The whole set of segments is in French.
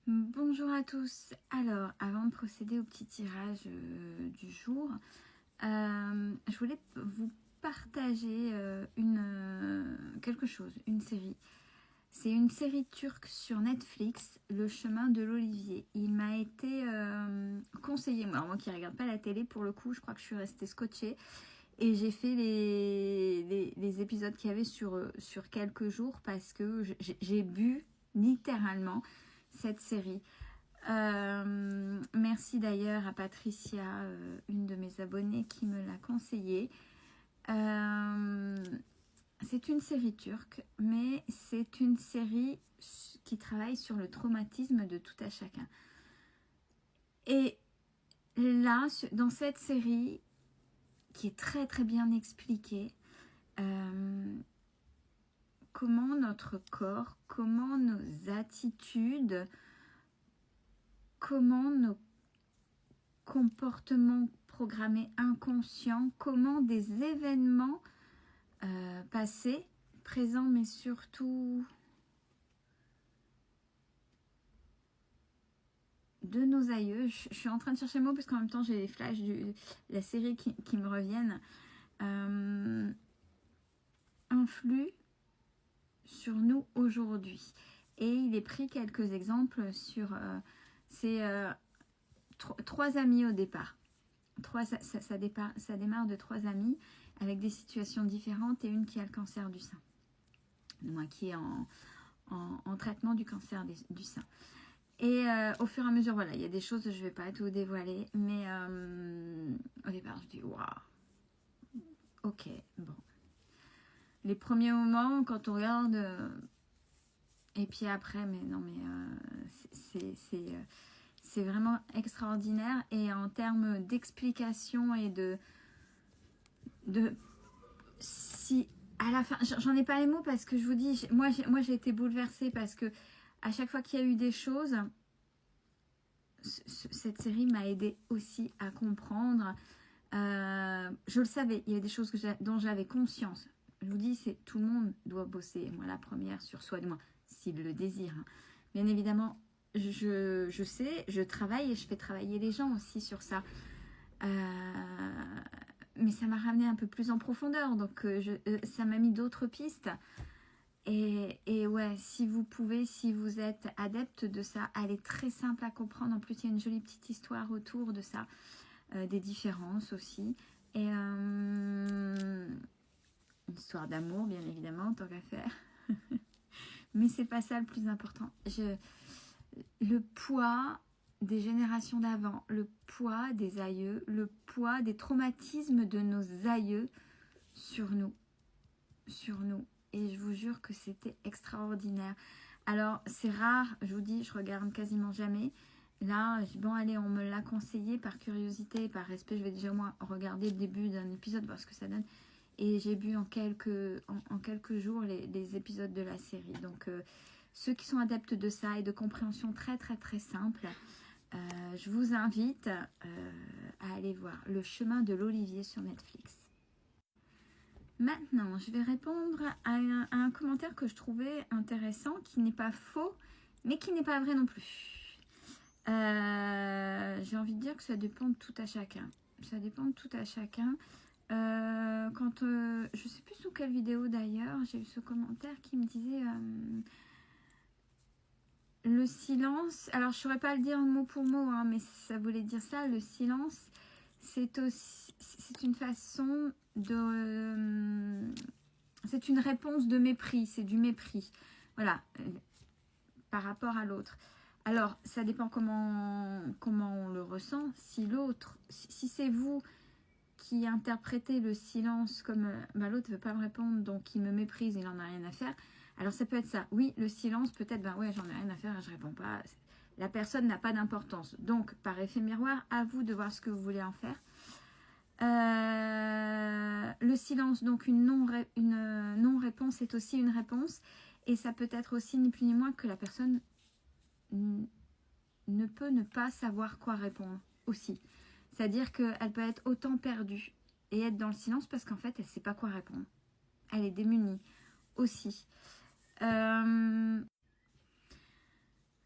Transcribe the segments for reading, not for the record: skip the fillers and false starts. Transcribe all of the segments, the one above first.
Bonjour à tous. Alors, avant de procéder au petit tirage du jour, je voulais vous partager quelque chose, une série. C'est une série turque sur Netflix, Le chemin de l'Olivier. Il m'a été conseillé, moi qui ne regarde pas la télé, pour le coup, je crois que je suis restée scotchée. Et j'ai fait les épisodes qu'il y avait sur quelques jours parce que j'ai bu littéralement cette série. Merci d'ailleurs à Patricia, une de mes abonnées, qui me l'a conseillé. C'est une série turque, mais c'est une série qui travaille sur le traumatisme de tout à chacun. Et là, dans cette série, qui est très très bien expliquée, comment notre corps, comment nos attitudes, comment nos comportements programmés inconscients, comment des événements passés, présents, mais surtout de nos aïeux. Je suis en train de chercher le mot parce qu'en même temps j'ai les flashs de la série qui me reviennent. Influent sur nous aujourd'hui. Et il est pris quelques exemples sur trois amis au départ. Ça démarre de trois amis avec des situations différentes et une qui a le cancer du sein. Moi qui est en traitement du cancer du sein. Et au fur et à mesure, voilà, il y a des choses, je ne vais pas tout dévoiler, mais au départ, je dis waouh, ok, bon. Les premiers moments, quand on regarde, et puis après, mais non, mais c'est vraiment extraordinaire. Et en termes d'explication et si à la fin, j'en ai pas les mots parce que je vous dis, moi j'ai été bouleversée parce que à chaque fois qu'il y a eu des choses, cette série m'a aidée aussi à comprendre. Je le savais, il y avait des choses dont j'avais conscience. Je vous dis, tout le monde doit bosser, moi la première, sur soi, du moins, s'il le désire. Bien évidemment, je sais, je travaille et je fais travailler les gens aussi sur ça. Mais ça m'a ramené un peu plus en profondeur, donc ça m'a mis d'autres pistes. Et ouais, si vous pouvez, si vous êtes adepte de ça, elle est très simple à comprendre. En plus, il y a une jolie petite histoire autour de ça, des différences aussi. Et une histoire d'amour, bien évidemment, tant qu'à faire. Mais c'est pas ça le plus important. Le poids des générations d'avant, le poids des aïeux, le poids des traumatismes de nos aïeux sur nous. Et je vous jure que c'était extraordinaire. Alors, c'est rare, je vous dis, je regarde quasiment jamais. Là, bon, allez, on me l'a conseillé par curiosité et par respect. Je vais déjà au moins regarder le début d'un épisode, voir ce que ça donne. Et j'ai vu en quelques jours les épisodes de la série. Donc, ceux qui sont adeptes de ça et de compréhension très, très, très simple, je vous invite à aller voir Le chemin de l'Olivier sur Netflix. Maintenant, je vais répondre à un commentaire que je trouvais intéressant, qui n'est pas faux, mais qui n'est pas vrai non plus. J'ai envie de dire que ça dépend de tout à chacun. Ça dépend de tout à chacun. Je ne sais plus sous quelle vidéo d'ailleurs, j'ai eu ce commentaire qui me disait le silence. Alors, je ne saurais pas le dire mot pour mot, hein, mais ça voulait dire ça. Le silence, c'est une façon de... c'est une réponse de mépris, c'est du mépris. Voilà, par rapport à l'autre. Alors, ça dépend comment on le ressent. Si c'est vous qui interprétez le silence comme l'autre ne veut pas me répondre, donc il me méprise, il n'en a rien à faire. Alors, ça peut être ça. Oui, le silence, peut-être, ouais, j'en ai rien à faire, je ne réponds pas. La personne n'a pas d'importance. Donc, par effet miroir, à vous de voir ce que vous voulez en faire. Le silence, donc une non-réponse est aussi une réponse. Et ça peut être aussi ni plus ni moins que la personne ne peut ne pas savoir quoi répondre aussi. C'est-à-dire qu'elle peut être autant perdue et être dans le silence parce qu'en fait, elle ne sait pas quoi répondre. Elle est démunie aussi.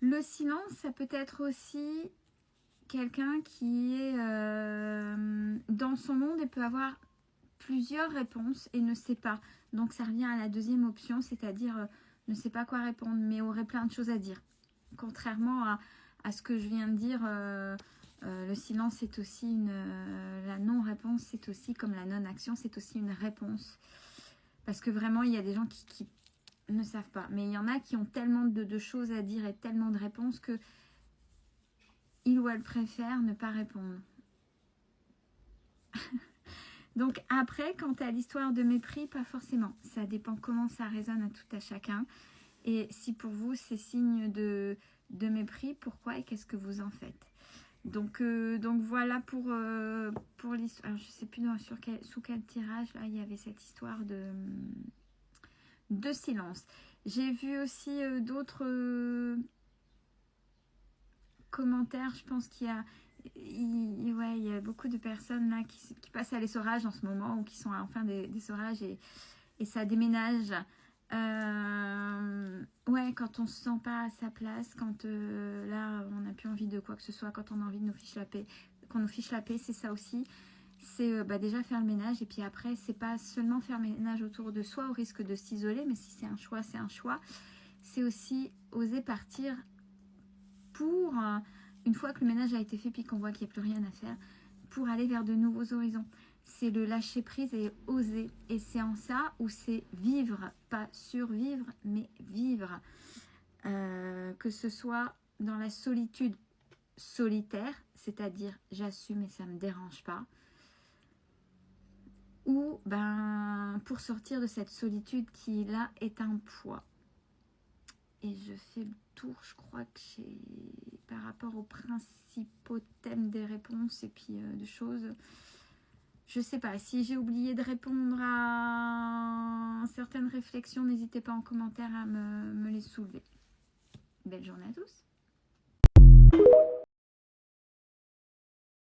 Le silence, ça peut être aussi quelqu'un qui est dans son monde et peut avoir plusieurs réponses et ne sait pas. Donc ça revient à la deuxième option, c'est-à-dire ne sait pas quoi répondre, mais aurait plein de choses à dire. Contrairement à ce que je viens de dire, le silence c'est aussi la non-réponse, c'est aussi comme la non-action, c'est aussi une réponse. Parce que vraiment, il y a des gens qui ne savent pas. Mais il y en a qui ont tellement de choses à dire et tellement de réponses que il ou elle préfère ne pas répondre. Donc après, quant à l'histoire de mépris, pas forcément. Ça dépend comment ça résonne à tout à chacun. Et si pour vous, c'est signe de mépris, pourquoi et qu'est-ce que vous en faites? Donc voilà pour l'histoire. Alors je ne sais plus sous quel tirage, là, il y avait cette histoire de silence. J'ai vu aussi d'autres commentaires. Je pense qu'il y a... il y a beaucoup de personnes là qui passent à l'essorage en ce moment ou qui sont à fin d'essorage et ça déménage. Ouais, quand on se sent pas à sa place, quand là on n'a plus envie de quoi que ce soit, quand on a envie de nous fiche la paix, qu'on nous fiche la paix, c'est ça aussi. C'est déjà faire le ménage et puis après c'est pas seulement faire le ménage autour de soi au risque de s'isoler, mais si c'est un choix, c'est un choix. C'est aussi oser partir pour, une fois que le ménage a été fait puis qu'on voit qu'il n'y a plus rien à faire, pour aller vers de nouveaux horizons. C'est le lâcher prise et oser. Et c'est en ça où c'est vivre, pas survivre, mais vivre. Que ce soit dans la solitude solitaire, c'est-à-dire j'assume et ça ne me dérange pas, ou pour sortir de cette solitude qui là est un poids. Et je fais le tour, je crois que j'ai, par rapport aux principaux thèmes des réponses et puis de choses, je sais pas, si j'ai oublié de répondre à certaines réflexions, n'hésitez pas en commentaire à me les soulever. Belle journée à tous!